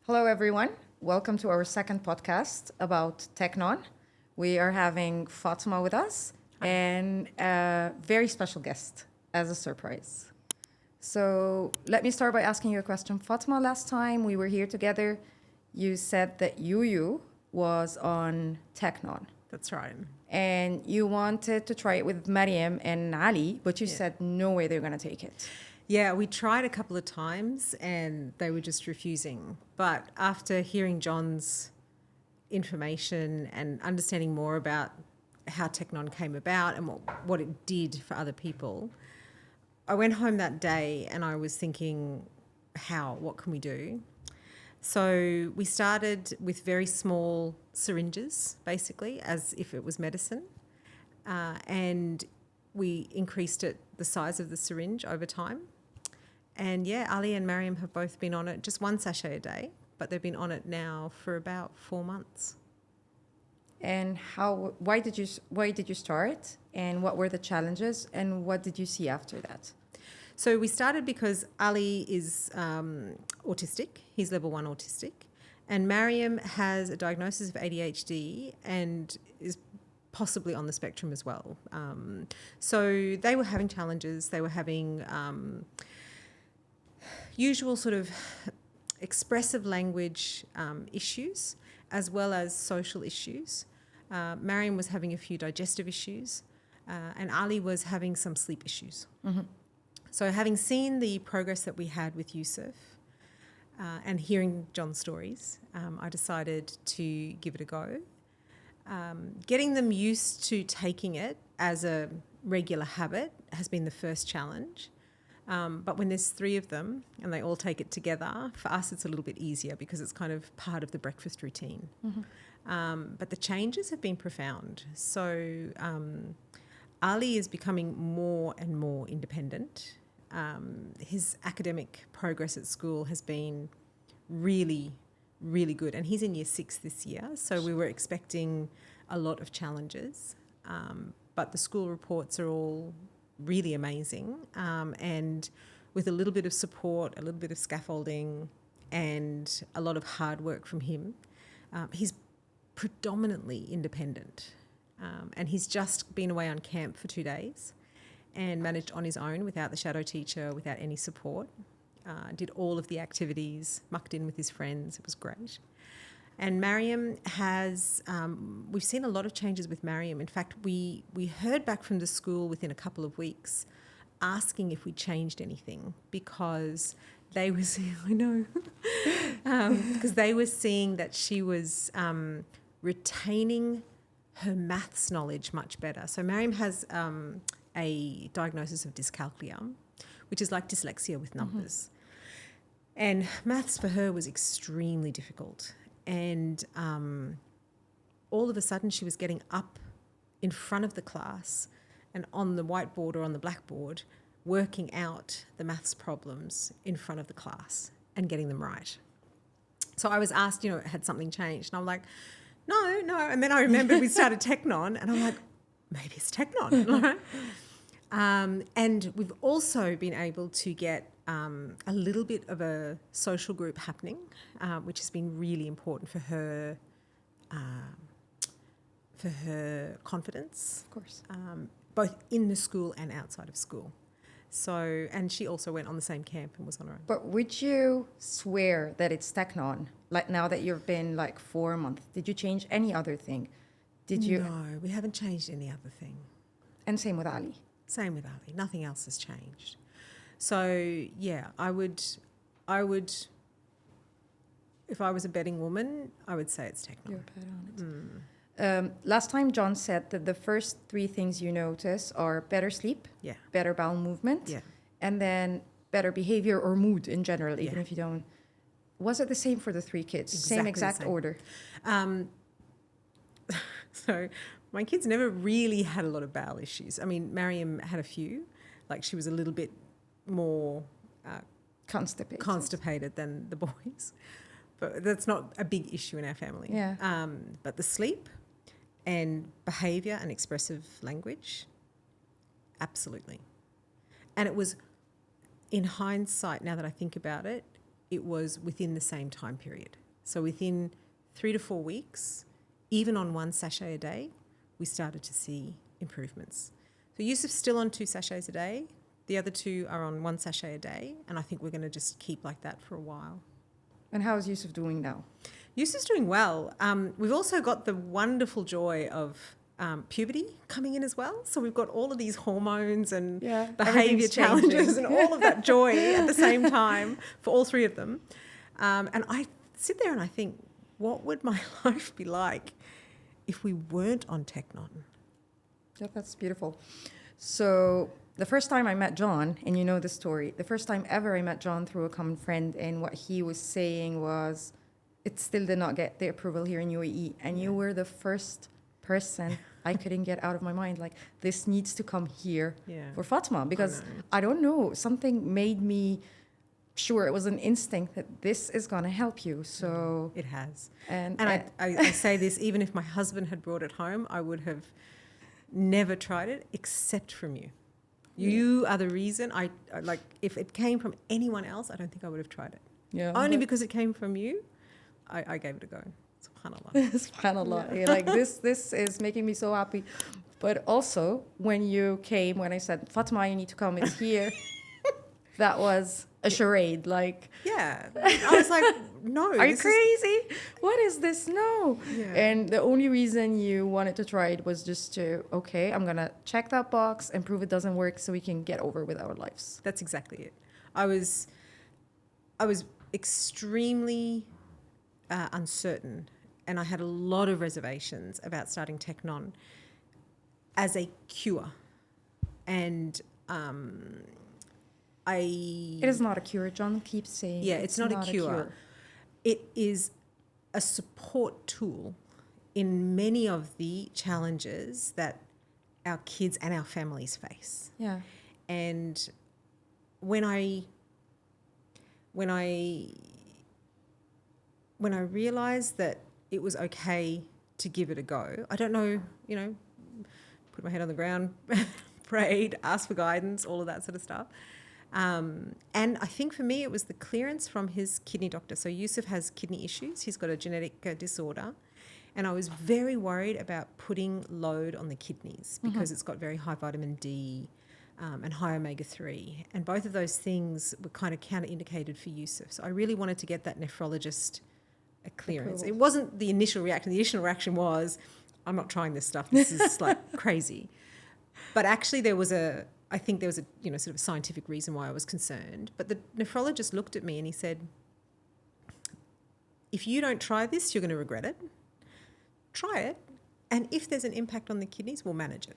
Hello, everyone. Welcome to our second podcast about Technon. We are having Fatima with us and a very special guest as a surprise. So let me start by asking you a question. Fatima, last time we were here together, you said that Yuyu was on Technon That's right. and you wanted to try it with Mariam and Ali, but you Yeah. said no way they're going to take it. Yeah, we tried a couple of times and they were just refusing. But after hearing John's information and understanding more about how Technon came about and what it did for other people, I went home that day and I was thinking, what can we do? So we started with very small syringes, basically, as if it was medicine. And we increased the size of the syringe over time. And yeah, Ali and Mariam have both been on it, just one sachet a day, but they've been on it now for about 4 months. And why did you start? And what were the challenges? And what did you see after that? So we started because Ali is autistic. He's level 1 autistic. And Mariam has a diagnosis of ADHD and is possibly on the spectrum as well. So they were having challenges. They were having usual sort of expressive language issues as well as social issues. Mariam was having a few digestive issues and Ali was having some sleep issues. Mm-hmm. So having seen the progress that we had with Yusuf and hearing John's stories, I decided to give it a go. Getting them used to taking it as a regular habit has been the first challenge. But when there's 3 of them and they all take it together, for us it's a little bit easier because it's kind of part of the breakfast routine. Mm-hmm. But the changes have been profound. So Ali is becoming more and more independent. His academic progress at school has been really, really good. And he's in year 6 this year, so we were expecting a lot of challenges. But the school reports are all really amazing, and with a little bit of support, a little bit of scaffolding and a lot of hard work from him, he's predominantly independent, and he's just been away on camp for 2 days and managed on his own without the shadow teacher, without any support. Did all of the activities, mucked in with his friends. It was great. And Mariam has, we've seen a lot of changes with Mariam. In fact, we heard back from the school within a couple of weeks asking if we changed anything because they were seeing, I know, because they were seeing that she was retaining her maths knowledge much better. So Mariam has a diagnosis of dyscalculia, which is like dyslexia with numbers. Mm-hmm. And maths for her was extremely difficult. And all of a sudden she was getting up in front of the class and on the whiteboard or on the blackboard working out the maths problems in front of the class and getting them right. So I was asked, had something changed? And I'm like, no. And then I remembered we started Technon and I'm like, maybe it's Technon. And we've also been able to get a little bit of a social group happening, which has been really important for her confidence. Of course. Both in the school and outside of school. So, and she also went on the same camp and was on her own. But would you swear that it's Technon? Like now that you've been 4 months, did you change any other thing? Did you? No, we haven't changed any other thing. And same with Ali. Same with Ali. Nothing else has changed. So yeah, I would, if I was a betting woman, I would say it's Technon. You're bet on it. Last time John said that the first 3 things you notice are better sleep, Yeah. better bowel movement, Yeah. and then better behavior or mood in general, even Yeah. if you don't. Was it the same for the 3 kids? Exactly Same the exact same. order? So my kids never really had a lot of bowel issues. I mean, Mariam had a few, like she was a little bit more constipated than the boys, but that's not a big issue in our family. Yeah. But the sleep and behaviour and expressive language, absolutely. And it was, in hindsight, now that I think about it, it was within the same time period. So within 3 to 4 weeks, even on 1 sachet a day, we started to see improvements. So Yusuf's still on 2 sachets a day. The other 2 are on 1 sachet a day. And I think we're going to just keep like that for a while. And how is Yusuf doing now? Yusuf's doing well. We've also got the wonderful joy of puberty coming in as well. So we've got all of these hormones and behaviour everything's challenges changing. and all of that joy at the same time for all 3 of them. And I sit there and I think, what would my life be like if we weren't on Technon? Yeah, that's beautiful. So the first time I met John, and you know the story, the first time ever I met John through a common friend, and what he was saying was, it still did not get the approval here in UAE. And you were the first person I couldn't get out of my mind. Like, this needs to come here for Fatima, because I don't know, something made me sure, it was an instinct that this is going to help you. So it has. And I say this, even if my husband had brought it home, I would have never tried it except from you. You are the reason. I like, if it came from anyone else, I don't think I would have tried it. Yeah, Only because it came from you, I gave it a go. SubhanAllah. SubhanAllah. Yeah. Like, this is making me so happy. But also, when you came, when I said, Fatima, you need to come, it's here, that was a charade. Like, yeah. I was like, no. Are you crazy? What is this? No. Yeah. And the only reason you wanted to try it was just to, okay, I'm going to check that box and prove it doesn't work so we can get over with our lives. That's exactly it. I was extremely uncertain, and I had a lot of reservations about starting Technon as a cure. And it is not a cure. John keeps saying. Yeah, it's not a cure. It is a support tool in many of the challenges that our kids and our families face. Yeah. And when I realized that it was okay to give it a go, I don't know, put my head on the ground, prayed, asked for guidance, all of that sort of stuff. And I think for me, it was the clearance from his kidney doctor. So Yusuf has kidney issues. He's got a genetic disorder. And I was very worried about putting load on the kidneys because it's got very high vitamin D and high omega-3. And both of those things were kind of counterindicated for Yusuf. So I really wanted to get that nephrologist a clearance. It wasn't the initial reaction. The initial reaction was, I'm not trying this stuff. This is like crazy. But actually I think there was a sort of a scientific reason why I was concerned. But the nephrologist looked at me and he said, if you don't try this, you're going to regret it. Try it. And if there's an impact on the kidneys, we'll manage it.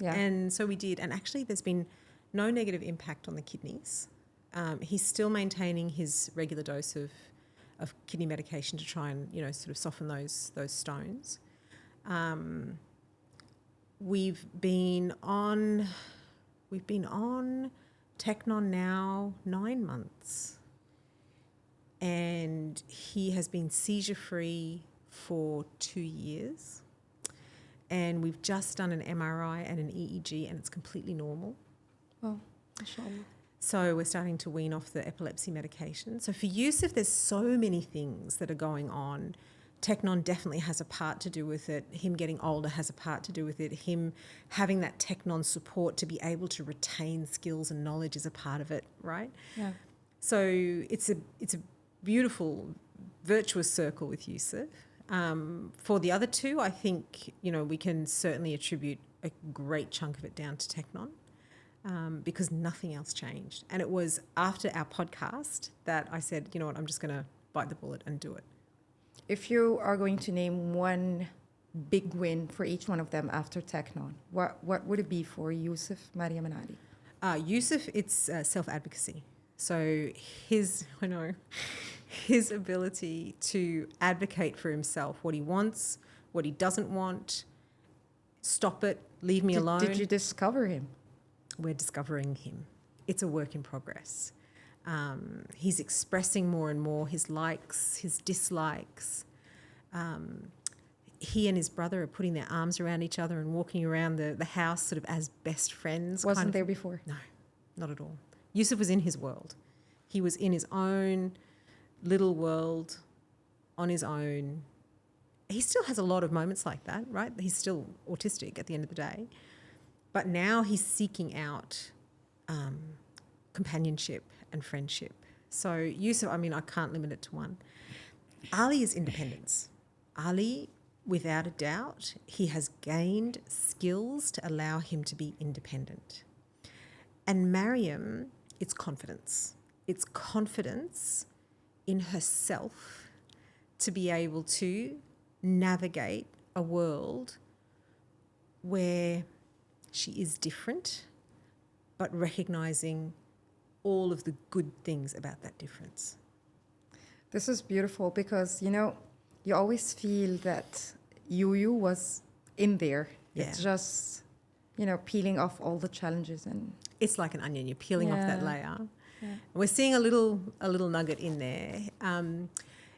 Yeah. And so we did. And actually there's been no negative impact on the kidneys. He's still maintaining his regular dose of kidney medication to try and, sort of soften those stones. We've been on Technon now 9 months, and he has been seizure-free for 2 years, and we've just done an MRI and an EEG, and it's completely normal. Oh, mashallah. So we're starting to wean off the epilepsy medication. So for Yusuf, there's so many things that are going on. Technon definitely has a part to do with it. Him getting older has a part to do with it. Him having that Technon support to be able to retain skills and knowledge is a part of it, right? Yeah. So it's a beautiful, virtuous circle with Yusuf. For the other 2, I think, we can certainly attribute a great chunk of it down to Technon. Because nothing else changed. And it was after our podcast that I said, you know what, I'm just going to bite the bullet and do it. If you are going to name one big win for each one of them after Technon, what would it be for Yusuf, Mariam, and Ali? Yusuf, it's self-advocacy. So his ability to advocate for himself, what he wants, what he doesn't want, stop it, leave me alone. Did you discover him? We're discovering him. It's a work in progress. He's expressing more and more his likes, his dislikes. He and his brother are putting their arms around each other and walking around the house sort of as best friends. Wasn't there before? No, not at all. Yusuf was in his world. He was in his own little world on his own. He still has a lot of moments like that, right? He's still autistic at the end of the day. But now he's seeking out companionship and friendship. So Yusuf, I mean, I can't limit it to one. Ali is independence. Ali, without a doubt, he has gained skills to allow him to be independent. And Mariam, it's confidence. It's confidence in herself to be able to navigate a world where she is different, but recognizing all of the good things about that difference. This is beautiful because, you always feel that Yuyu was in there. Yeah. It's just, peeling off all the challenges and It's like an onion. You're peeling off that Yeah. layer. Yeah. We're seeing a little nugget in there.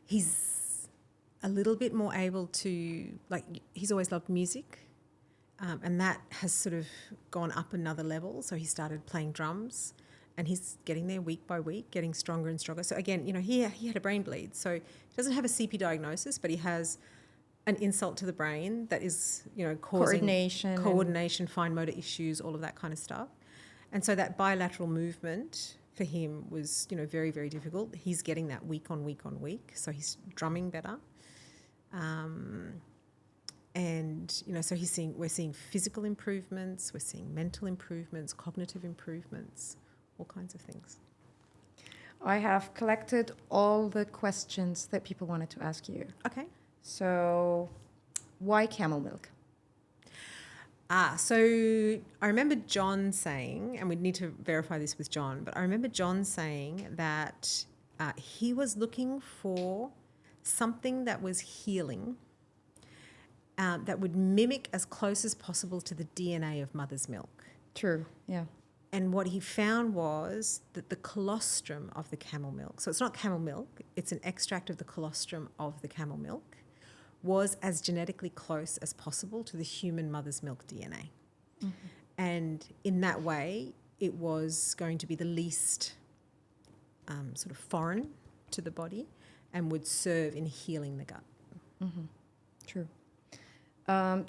He's a little bit more able to, he's always loved music, and that has sort of gone up another level. So he started playing drums, and he's getting there week by week, getting stronger and stronger. So again, he had a brain bleed. So he doesn't have a CP diagnosis, but he has an insult to the brain that is, causing coordination, fine motor issues, all of that kind of stuff. And so that bilateral movement for him was, very, very difficult. He's getting that week on week on week. So he's drumming better. And, so we're seeing physical improvements, we're seeing mental improvements, cognitive improvements, all kinds of things. I have collected all the questions that people wanted to ask you. Okay. So why camel milk? So I remember John saying, and we'd need to verify this with John, but I remember John saying that he was looking for something that was healing, that would mimic as close as possible to the DNA of mother's milk. True, yeah. And what he found was that the colostrum of the camel milk, so it's not camel milk, it's an extract of the colostrum of the camel milk, was as genetically close as possible to the human mother's milk DNA. Mm-hmm. And in that way, it was going to be the least sort of foreign to the body and would serve in healing the gut. Mm-hmm. True.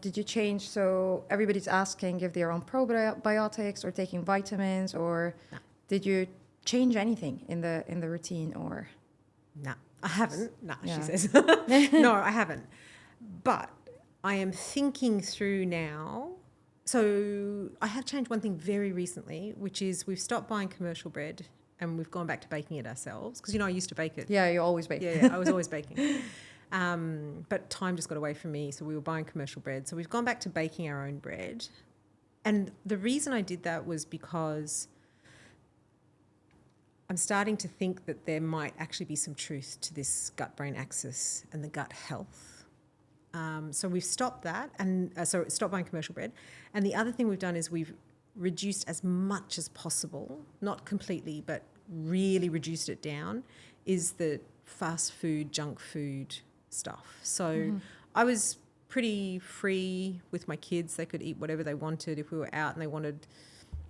Did you change, so everybody's asking if they're on probiotics or taking vitamins, or No. did you change anything in the routine, or? No, I haven't. No, Yeah. she says. No, I haven't. But I am thinking through now. So I have changed one thing very recently, which is we've stopped buying commercial bread and we've gone back to baking it ourselves. Because, I used to bake it. Yeah, you always bake. Yeah, I was always baking. But time just got away from me, so we were buying commercial bread. So we've gone back to baking our own bread. And the reason I did that was because I'm starting to think that there might actually be some truth to this gut-brain axis and the gut health. So we've stopped that, and stopped buying commercial bread. And the other thing we've done is we've reduced as much as possible, not completely, but really reduced it down, is the fast food, junk food stuff. So I was pretty free with my kids. They could eat whatever they wanted. If we were out and they wanted,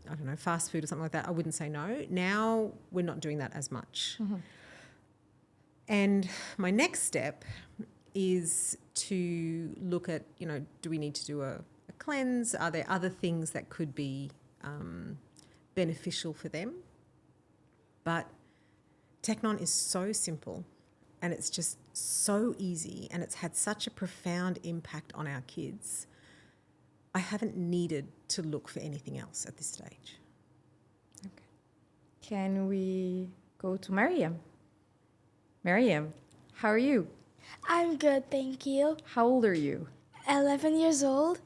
I don't know, fast food or something like that, I wouldn't say no. Now we're not doing that as much. Mm-hmm. And my next step is to look at, do we need to do a cleanse? Are there other things that could be beneficial for them? But Teknon is so simple and it's just so easy and it's had such a profound impact on our kids. I haven't needed to look for anything else at this stage. Okay. Can we go to Mariam? Mariam, how are you? I'm good, thank you. How old are you? 11 years old.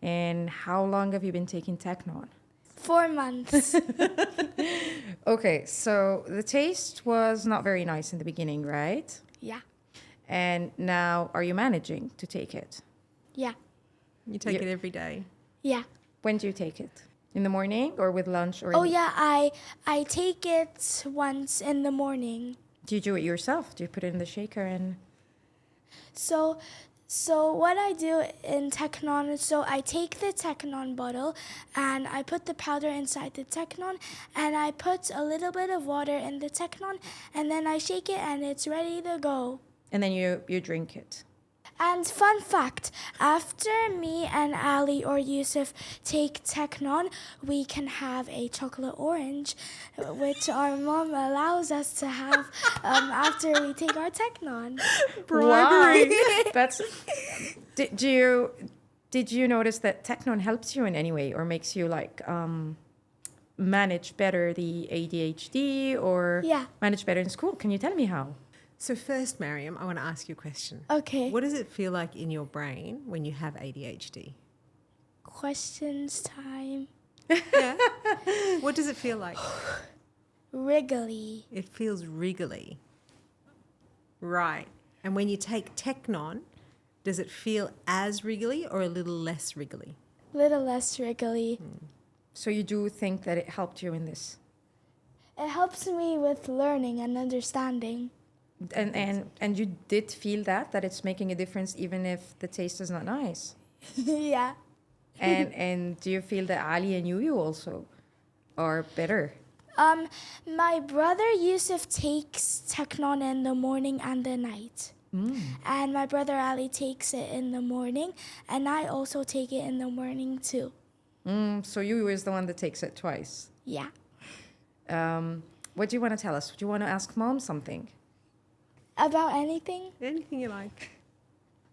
And how long have you been taking Teknon? 4 months. Okay, so the taste was not very nice in the beginning, right? Yeah. And now, are you managing to take it? Yeah. You take it every day? Yeah. When do you take it? In the morning or with lunch? Or Oh yeah, I take it once in the morning. Do you do it yourself? Do you put it in the shaker and... So So what I do in Technon is so I take the Technon bottle and I put the powder inside the Technon and I put a little bit of water in the Technon and then I shake it and it's ready to go. And then you drink it. And fun fact, after me and Ali or Yusuf take Technon, we can have a chocolate orange, which our mom allows us to have after we take our Technon. Wow. That's. Did you notice that Technon helps you in any way or makes you like manage better the ADHD or Yeah. manage better in school? Can you tell me how? So first, Mariam, I want to ask you a question. Okay. What does it feel like in your brain when you have ADHD? Questions time. Yeah. What does it feel like? Wriggly. It feels wriggly. Right. And when you take Technon, does it feel as wriggly or a little less wriggly? Little less wriggly. So you do think that it helped you in this? It helps me with learning and understanding. And you did feel that it's making a difference even if the taste is not nice. Yeah. And do you feel that Ali and you also are better? My brother Yusuf takes Technon in the morning and the night. And my brother Ali takes it in the morning, and I also take it in the morning too. So you is the one that takes it twice. Yeah. What do you want to tell us? Do you want to ask Mom something? About anything? Anything you like.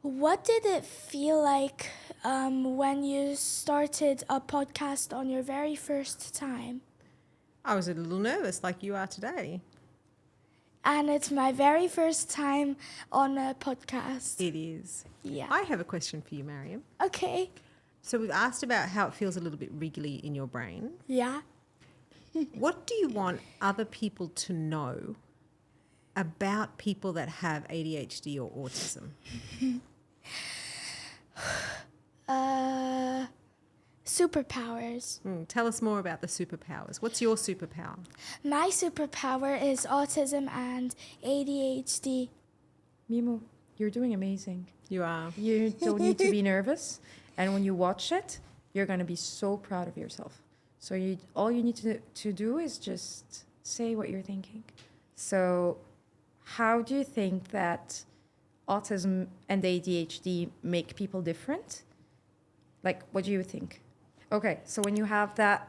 What did it feel like when you started a podcast on your very first time? I was a little nervous like you are today. And it's my very first time on a podcast. It is. Yeah. I have a question for you, Mariam. Okay. So we've asked about how it feels a little bit wriggly in your brain. Yeah. What do you want other people to know about people that have ADHD or autism? Superpowers. Tell us more about the superpowers. What's your superpower? My superpower is autism and ADHD. Mimo, you're doing amazing. You are. You don't need to be nervous. And when you watch it, you're going to be so proud of yourself. So all you need to do is just say what you're thinking. So how do you think that autism and ADHD make people different? Like, what do you think? Okay, so when you have that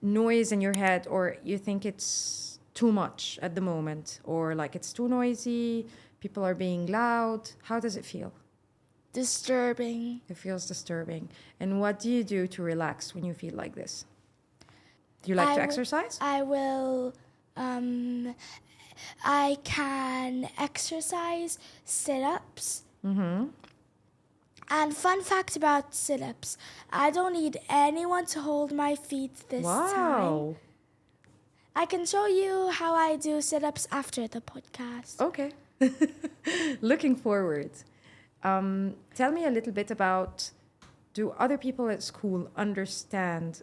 noise in your head or you think it's too much at the moment or like it's too noisy, people are being loud, how does it feel? Disturbing. It feels disturbing. And what do you do to relax when you feel like this? Do you like to exercise? I will. I can exercise, sit-ups. Mm-hmm. And fun fact about sit-ups, I don't need anyone to hold my feet this time. Wow. I can show you how I do sit-ups after the podcast. Okay. Looking forward. Tell me a little bit about, do other people at school understand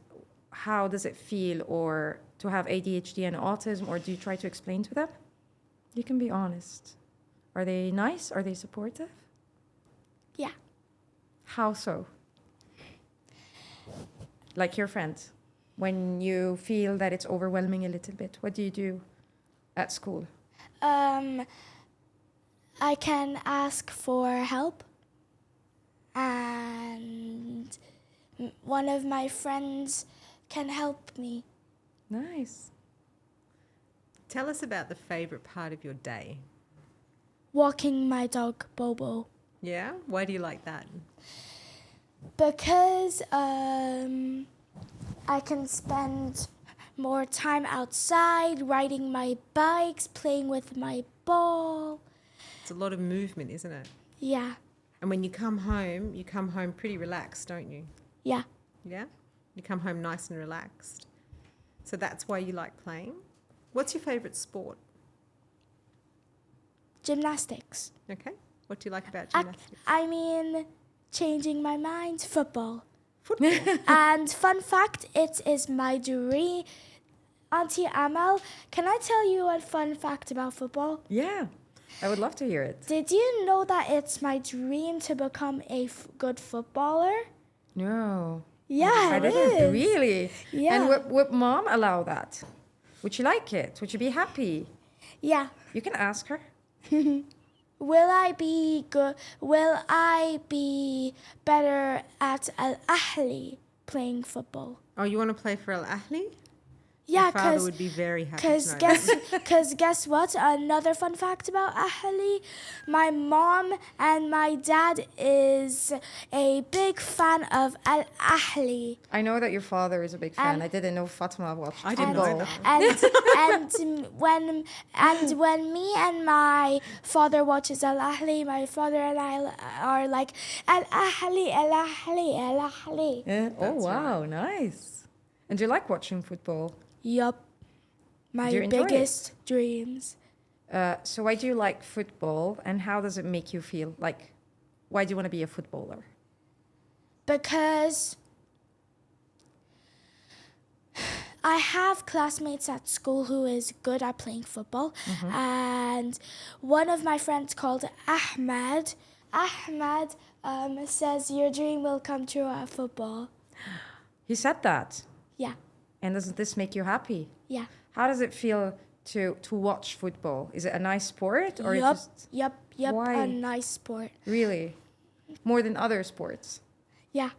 how does it feel or to have ADHD and autism, or do you try to explain to them? You can be honest. Are they nice? Are they supportive? Yeah. How so? Like your friends, when you feel that it's overwhelming a little bit, what do you do at school? I can ask for help, and one of my friends can help me. Nice. Tell us about the favourite part of your day. Walking my dog, Bobo. Yeah? Why do you like that? Because I can spend more time outside, riding my bikes, playing with my ball. It's a lot of movement, isn't it? Yeah. And when you come home pretty relaxed, don't you? Yeah. Yeah? You come home nice and relaxed. So that's why you like playing. What's your favourite sport? Gymnastics. Okay. What do you like about gymnastics? I mean, changing my mind, football. Football. And fun fact, it is my dream. Auntie Amal, can I tell you a fun fact about football? Yeah. I would love to hear it. Did you know that it's my dream to become a good footballer? No. Yeah, I it didn't. is. Really? Yeah. And would mom allow that? Would you like it? Would you be happy? Yeah. You can ask her. Will I be good? Will I be better at Al Ahly playing football? Oh, you want to play for Al Ahly? Yeah, Your father because would be very happy to know that. guess what? Another fun fact about Ahly, my mom and my dad is a big fan of Al Ahly. I know that your father is a big fan. I didn't know Fatima watched I didn't know football. that. And when me and my father watches Al Ahly, my father and I are like Al Ahly, Al Ahly, Al Ahly. Yeah. Oh, That's wow. Nice. And do you like watching football? Yup, Do you my enjoy it? biggest dreams. So why do you like football and how does it make you feel? Like, why do you want to be a footballer? Because I have classmates at school who is good at playing football, and one of my friends called Ahmed. Ahmed says your dream will come true at football. He said that. Yeah, And doesn't this make you happy? yeah. How does it feel to watch football? Is it a nice sport or Yup, just yup. Why? A nice sport. really more than other sports? Yeah,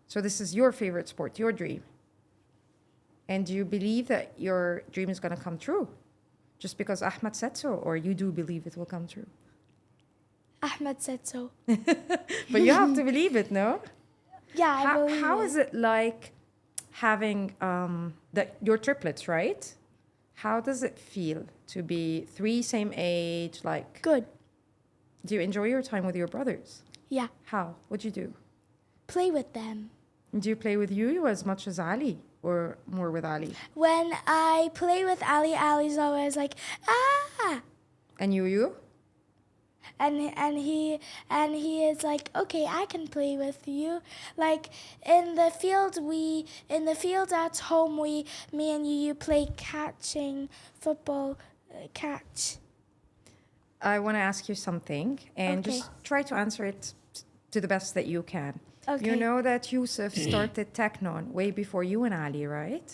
So this is your favorite sport, your dream. And do you believe that your dream is going to come true? Just because Ahmed said so, or you do believe it will come true? Ahmed said so. But you have to believe it, no? Yeah, I believe How it. is it like having your triplets, right? How does it feel to be 3 same age? Like, Good. do you enjoy your time with your brothers? Yeah, How? What'd you do? play with them. Do you play with you as much as Ali, or more with Ali? When I play with Ali, Ali's always like, ah! And you? And he is like, okay, I can play with you. Like in the field at home, me and you play catching football, catch. I want to ask you something, and Okay. just try to answer it to the best that you can. Okay. You know that Yusuf started Technon way before you and Ali, right?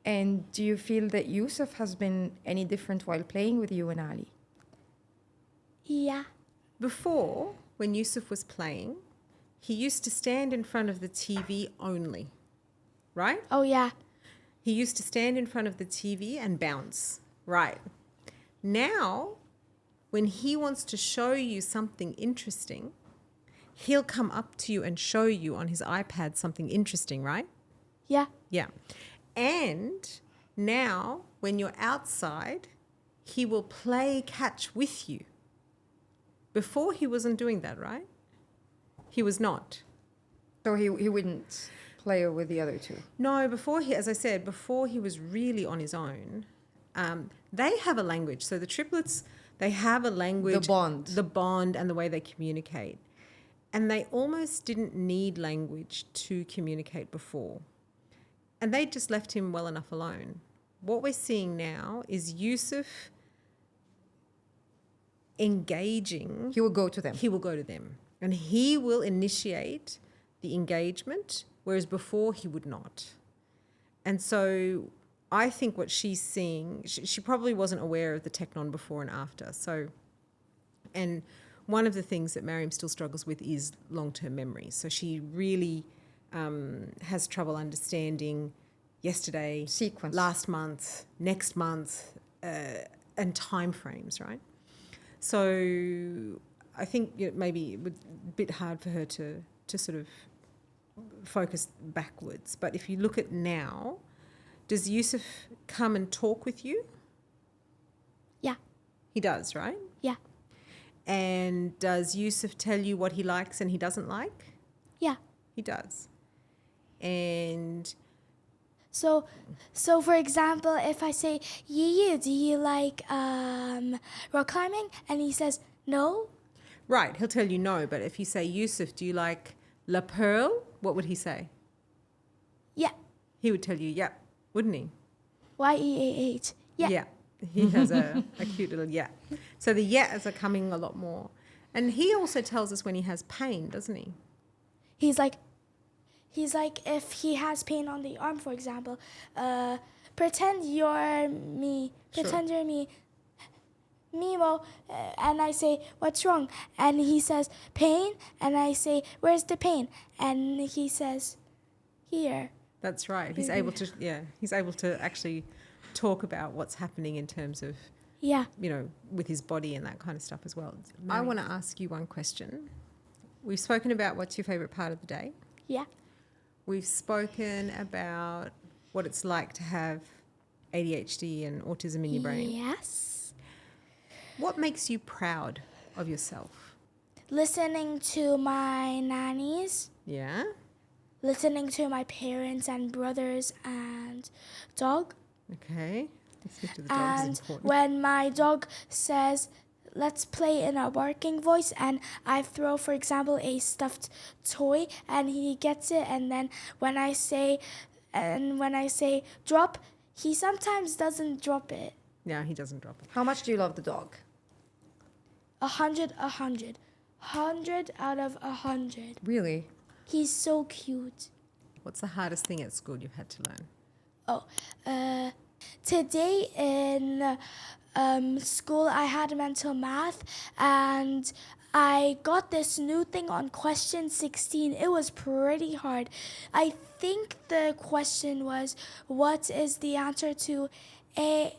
And do you feel that Yusuf has been any different while playing with you and Ali? Yeah. Before, when Yusuf was playing, he used to stand in front of the TV only, right? Oh yeah. He used to stand in front of the TV and bounce, right? Now, when he wants to show you something interesting, he'll come up to you and show you on his iPad something interesting, right? Yeah. Yeah. And now, when you're outside, he will play catch with you. Before, he wasn't doing that, right? He was not. So he wouldn't play with the other two. No, as I said, before he was really on his own. They have a language. So the triplets, they have a language. The bond. And the way they communicate. And they almost didn't need language to communicate before. And they just left him well enough alone. What we're seeing now is Yusuf engaging. He will go to them. He will go to them. And he will initiate the engagement, whereas before he would not. And so I think what she's seeing, she probably wasn't aware of the Technon before and after. So, and one of the things that Mariam still struggles with is long-term memory. So she really has trouble understanding yesterday, Sequence. last month, next month, and time frames, right? So I think maybe it would be a bit hard for her to sort of focus backwards. But if you look at now, does Yusuf come and talk with you? Yeah. He does, right? Yeah. And does Yusuf tell you what he likes and he doesn't like? Yeah. He does. And So for example, if I say, Yi, do you like rock climbing? And he says, no. right, he'll tell you no. But if you say, Yusuf, do you like La Pearl? What would he say? Yeah. He would tell you, yeah, wouldn't he? Yeah. Yeah. Yeah. He has a cute little yeah. So the yeahs are coming a lot more. And he also tells us when he has pain, doesn't he? He's like, if he has pain on the arm, for example, pretend you're me. Sure. Pretend you're me. Mimo, and I say, what's wrong? And he says, pain. And I say, where's the pain? And he says, here. That's right. He's able to actually talk about what's happening in terms of, Yeah. with his body and that kind of stuff as well. I want to ask you one question. We've spoken about what's your favourite part of the day. Yeah. We've spoken about what it's like to have ADHD and autism in your brain. Yes. What makes you proud of yourself? Listening to my nannies, Yeah? listening to my parents and brothers and dog. Okay. Listening to the dog is And important. when my dog says, let's play in a barking voice, and I throw, for example, a stuffed toy and he gets it, and then when I say drop, he sometimes doesn't drop it. Yeah, he doesn't drop it. How much do you love the dog? 100 out of 100. Really? He's so cute. What's the hardest thing at school you've had to learn? Today in school I had mental math, and I got this new thing on question 16. It was pretty hard. I think the question was, what is the answer to A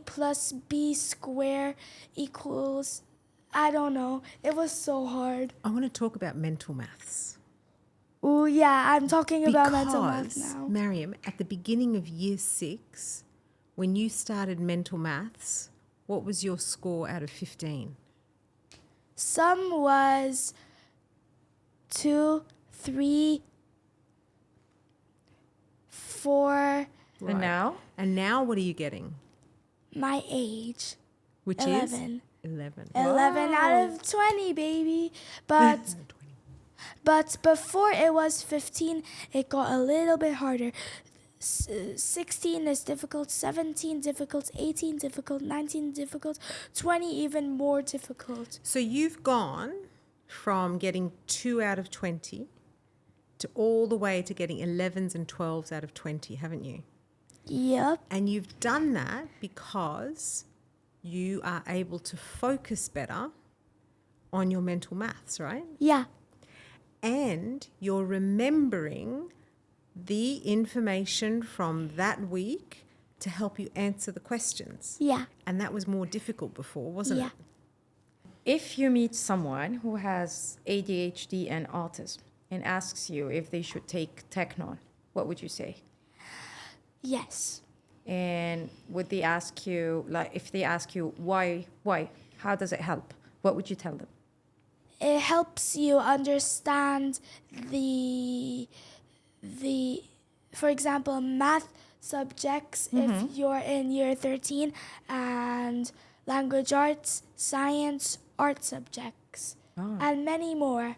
plus B square equals, I don't know. It was so hard. I want to talk about mental maths. Oh yeah, I'm talking about mental math Because, now. Mariam, at the beginning of year 6, when you started mental maths, what was your score out of 15? Some was 2, 3, 4, Right. And now? And now what are you getting? my age. Which 11. is 11. 11 out of 20, baby. But before it was 15, it got a little bit harder. 16 is difficult, 17 difficult, 18 difficult, 19 difficult, 20 even more difficult. So you've gone from getting 2 out of 20 to all the way to getting 11s and 12s out of 20, haven't you? Yep. And you've done that because you are able to focus better on your mental maths, right? Yeah. And you're remembering the information from that week to help you answer the questions. Yeah. And that was more difficult before, wasn't Yeah. it? If you meet someone who has ADHD and autism and asks you if they should take Technon, what would you say? Yes. And would they ask you, like, if they ask you why, how does it help? What would you tell them? It helps you understand the for example, math subjects if you're in year 13, and language arts, science, art subjects, and many more.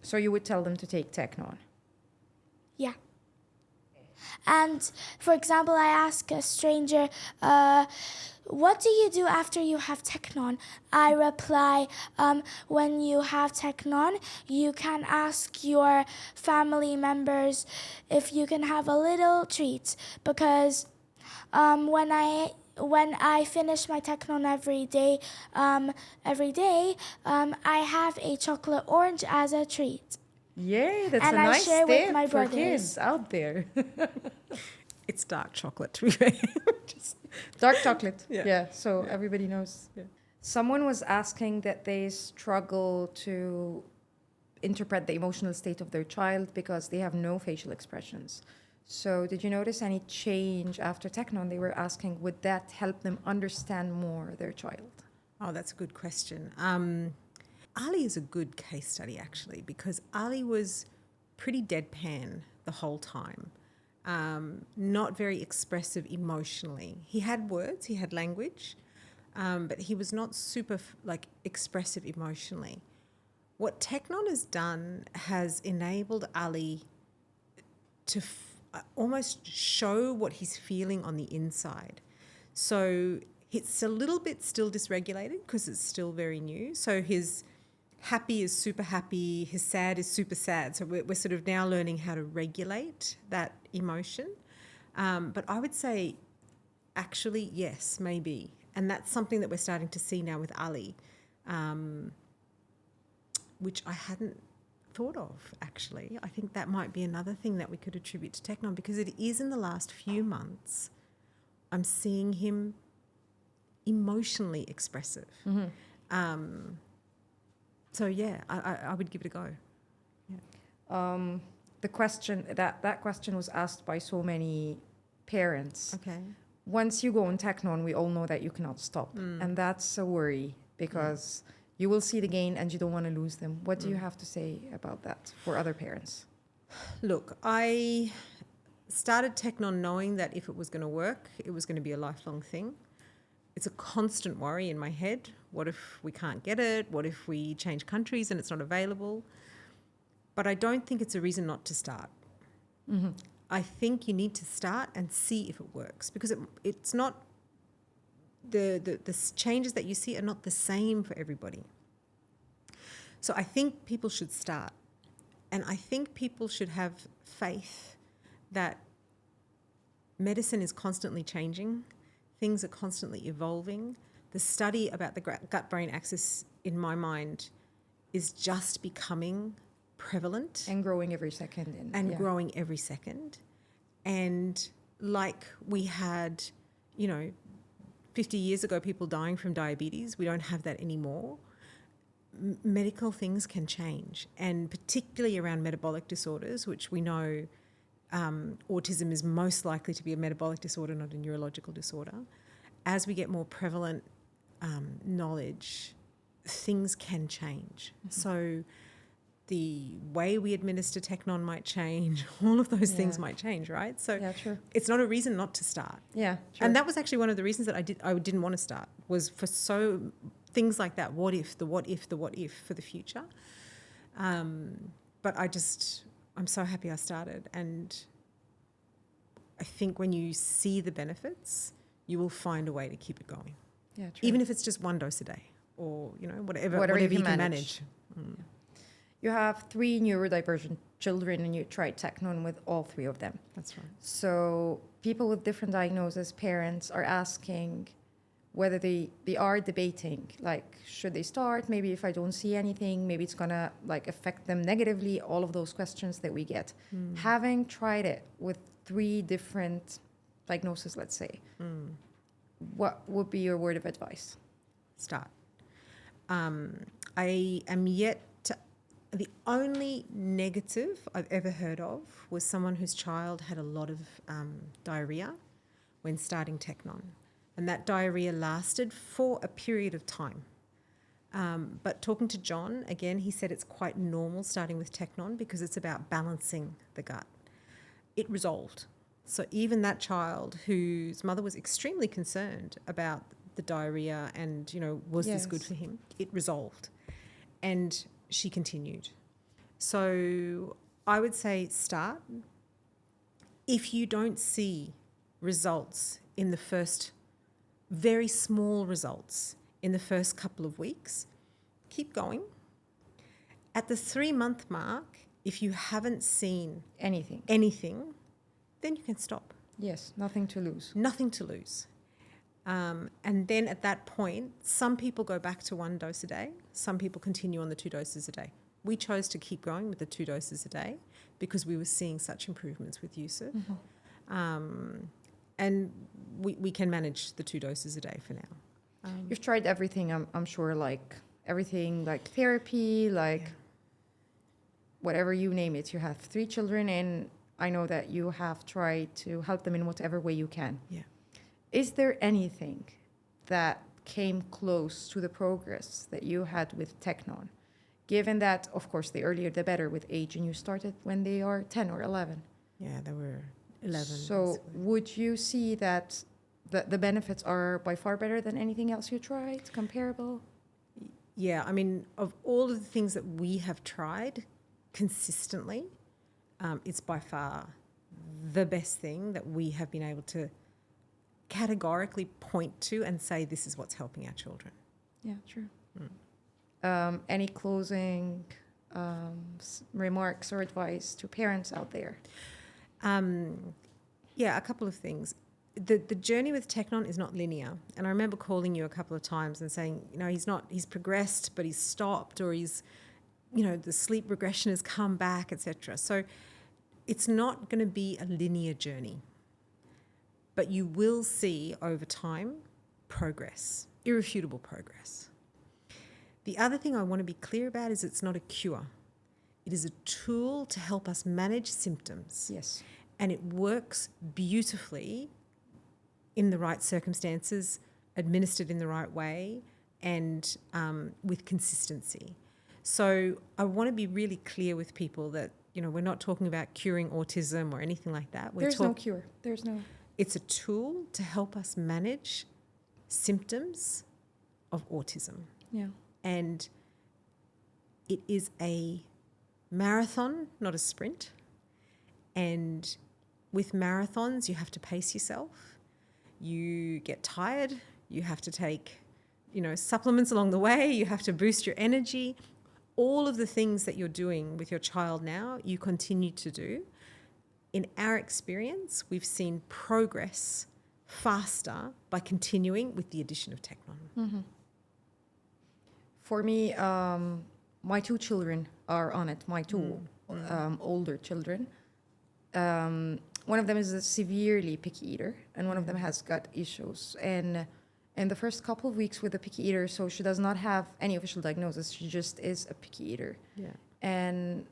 So you would tell them to take Technon. Yeah. And for example, I ask a stranger, what do you do after you have Technon? I reply, when you have Technon, you can ask your family members if you can have a little treat, because when I finish my Technon every day, I have a chocolate orange as a treat. Yay, that's And a I nice share with tip my for brothers. kids out there. It's dark chocolate, to be fair. Dark chocolate. Yeah. Yeah, so everybody knows. Yeah. Someone was asking that they struggle to interpret the emotional state of their child because they have no facial expressions. So did you notice any change after Technon? They were asking, would that help them understand more their child? Oh, that's a good question. Ali is a good case study, actually, because Ali was pretty deadpan the whole time, not very expressive emotionally. He had words, he had language, but he was not super expressive emotionally. What Technon has done has enabled Ali to almost show what he's feeling on the inside. So It's a little bit still dysregulated because it's still very new. So his happy is super happy, his sad is super sad. So we're sort of now learning how to regulate that emotion. But I would say, actually, yes, maybe. And that's something that we're starting to see now with Ali, which I hadn't thought of, actually. I think that might be another thing that we could attribute to Technon, because it is in the last few months I'm seeing him emotionally expressive. So yeah, I would give it a go. The question that question was asked by so many parents. Okay. Once you go on Technon, we all know that you cannot stop, and that's a worry because you will see the gain and you don't want to lose them. What do you have to say about that for other parents? Look, I started Technon knowing that if it was going to work, it was going to be a lifelong thing. It's a constant worry in my head. What if we can't get it? What if we change countries and it's not available? But I don't think it's a reason not to start. I think you need to start and see if it works, because it's not the changes that you see are not the same for everybody. So I think people should start, and I think people should have faith that medicine is constantly changing, things are constantly evolving. The study about the gut-brain axis, in my mind, is just becoming prevalent And growing every second. and growing every second. And like we had, 50 years ago, people dying from diabetes, we don't have that anymore. Medical things can change, and particularly around metabolic disorders, which we know autism is most likely to be a metabolic disorder, not a neurological disorder. As we get more prevalent knowledge, things can change. So the way we administer Technon might change. All of those things might change, right? So true. it's not a reason not to start. Yeah, true. And that was actually one of the reasons that I didn't want to start, was for things like that. What if for the future? But I'm so happy I started, and I think when you see the benefits, you will find a way to keep it going. Yeah, true. Even if it's just one dose a day, or whatever you can manage. You have 3 neurodivergent children and you tried Technon with all 3 of them. That's right. So people with different diagnoses, parents are asking whether they are debating, like, should they start? Maybe if I don't see anything, maybe it's going to affect them negatively, all of those questions that we get. Having tried it with 3 different diagnoses, let's say, what would be your word of advice? Start. I am yet to... The only negative I've ever heard of was someone whose child had a lot of diarrhea when starting Technon. And that diarrhea lasted for a period of time. But talking to John, again, he said it's quite normal starting with Technon because it's about balancing the gut. It resolved. So even that child whose mother was extremely concerned about the diarrhea and, was this good for him? It resolved. And she continued. So I would say start. If you don't see results in the first, very small results in the first couple of weeks, keep going. At the 3-month mark, if you haven't seen Anything. then you can stop. Yes, nothing to lose. Nothing to lose. And then at that point, some people go back to 1 dose a day. Some people continue on the 2 doses a day. We chose to keep going with the 2 doses a day because we were seeing such improvements with Yusuf. And we can manage the 2 doses a day for now. You've tried everything, I'm sure, everything, therapy, whatever you name it. You have 3 children, and I know that you have tried to help them in whatever way you can. Yeah. Is there anything that came close to the progress that you had with Technon? Given that, of course, the earlier the better with age, and you started when they are 10 or 11. Yeah, they were 11. So basically. would you see that the benefits are by far better than anything else you tried, comparable? Yeah, I mean, of all of the things that we have tried consistently, it's by far the best thing that we have been able to categorically point to and say this is what's helping our children. Yeah, true. Any closing remarks or advice to parents out there? Yeah, a couple of things. The journey with Technon is not linear. And I remember calling you a couple of times and saying, he's progressed, but he's stopped, or he's, the sleep regression has come back, etc. So it's not going to be a linear journey. But you will see over time progress, irrefutable progress. The other thing I want to be clear about is it's not a cure. It is a tool to help us manage symptoms. Yes. And it works beautifully in the right circumstances, administered in the right way, and with consistency. So I want to be really clear with people that, we're not talking about curing autism or anything like that. There's no cure. There's no... It's a tool to help us manage symptoms of autism. Yeah. And it is a marathon, not a sprint. And with marathons, you have to pace yourself. You get tired. You have to take, supplements along the way. You have to boost your energy. All of the things that you're doing with your child now, you continue to do. In our experience, we've seen progress faster by continuing with the addition of Technon. Mm-hmm. For me, my two children are on it, my two older children. One of them is a severely picky eater, and one of them has gut issues. And in the first couple of weeks with the picky eater, so she does not have any official diagnosis, she just is a picky eater. Yeah. And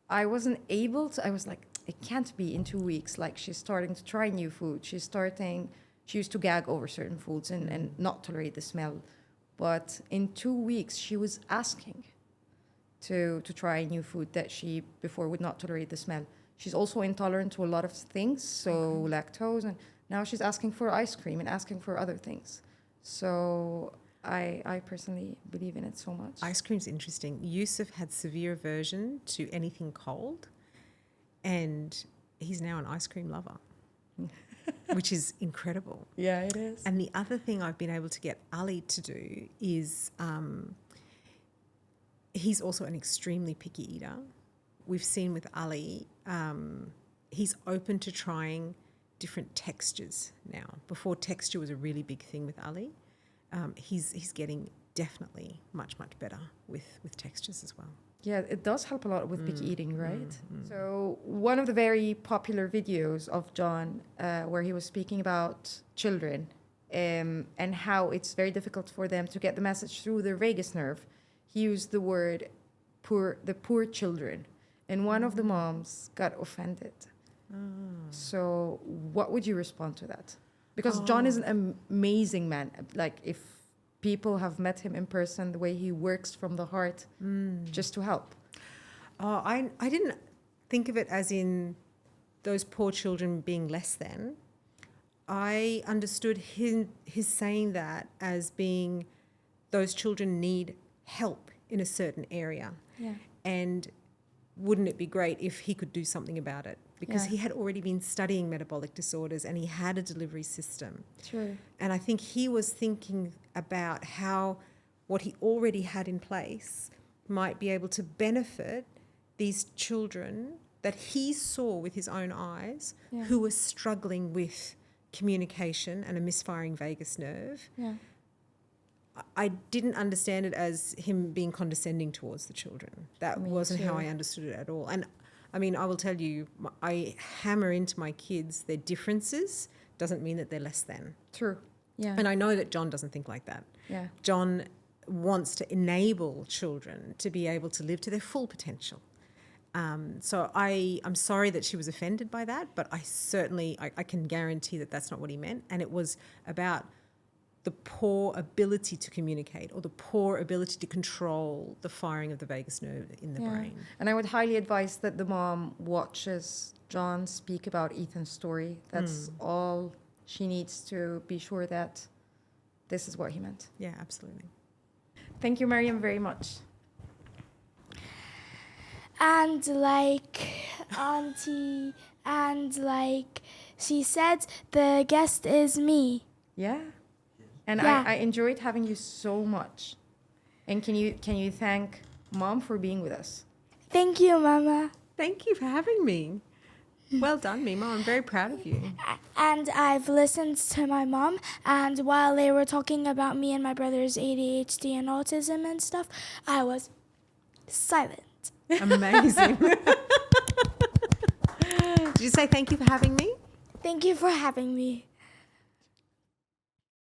I wasn't able to, I was like, it can't be in 2 weeks. Like, she's starting to try new food. She used to gag over certain foods and not tolerate the smell. But in 2 weeks, she was asking to try new food that she before would not tolerate the smell. She's also intolerant to a lot of things, so lactose, and now she's asking for ice cream and asking for other things. So I personally believe in it so much. Ice cream's interesting. Yusuf had severe aversion to anything cold, and he's now an ice cream lover, which is incredible. Yeah, it is. And the other thing I've been able to get Ali to do is he's also an extremely picky eater. We've seen with Ali, he's open to trying different textures now. Before, texture was a really big thing with Ali. He's getting definitely much better with textures as well. Yeah, it does help a lot with picky eating, right? So one of the very popular videos of John where he was speaking about children and how it's very difficult for them to get the message through their vagus nerve, he used the word the poor children. And one of the moms got offended. So what would you respond to that? Because John is an amazing man. Like, if people have met him in person, the way he works from the heart just to help. I didn't think of it as in those poor children being less than. I understood his saying that as being those children need help in a certain area. Yeah. And wouldn't it be great if he could do something about it? Because Yeah. he had already been studying metabolic disorders and he had a delivery system. True. And I think he was thinking about how what he already had in place might be able to benefit these children that he saw with his own eyes Yeah. who were struggling with communication and a misfiring vagus nerve. Yeah. I didn't understand it as him being condescending towards the children. That Me wasn't how too. I understood it at all. And I mean, I will tell you, I hammer into my kids their differences doesn't mean that they're less than. True. Yeah. And I know that John doesn't think like that. Yeah. John wants to enable children to be able to live to their full potential. So I'm sorry that she was offended by that, but I can guarantee that that's not what he meant. And it was about the poor ability to communicate or the poor ability to control the firing of the vagus nerve in the brain. And I would highly advise that the mom watches John speak about Ethan's story. That's all she needs to be sure that this is what he meant. Yeah, absolutely. Thank you, Mariam, very much. And like Auntie and like She said the guest is me. Yeah. And Yeah. I enjoyed having you so much. And can you thank Mom for being with us? Thank you, Mama. Thank you for having me. Well done, Mima. I'm very proud of you. And I've listened to my mom, and while they were talking about me and my brother's ADHD and autism and stuff, I was silent. Amazing. Did you say thank you for having me? Thank you for having me.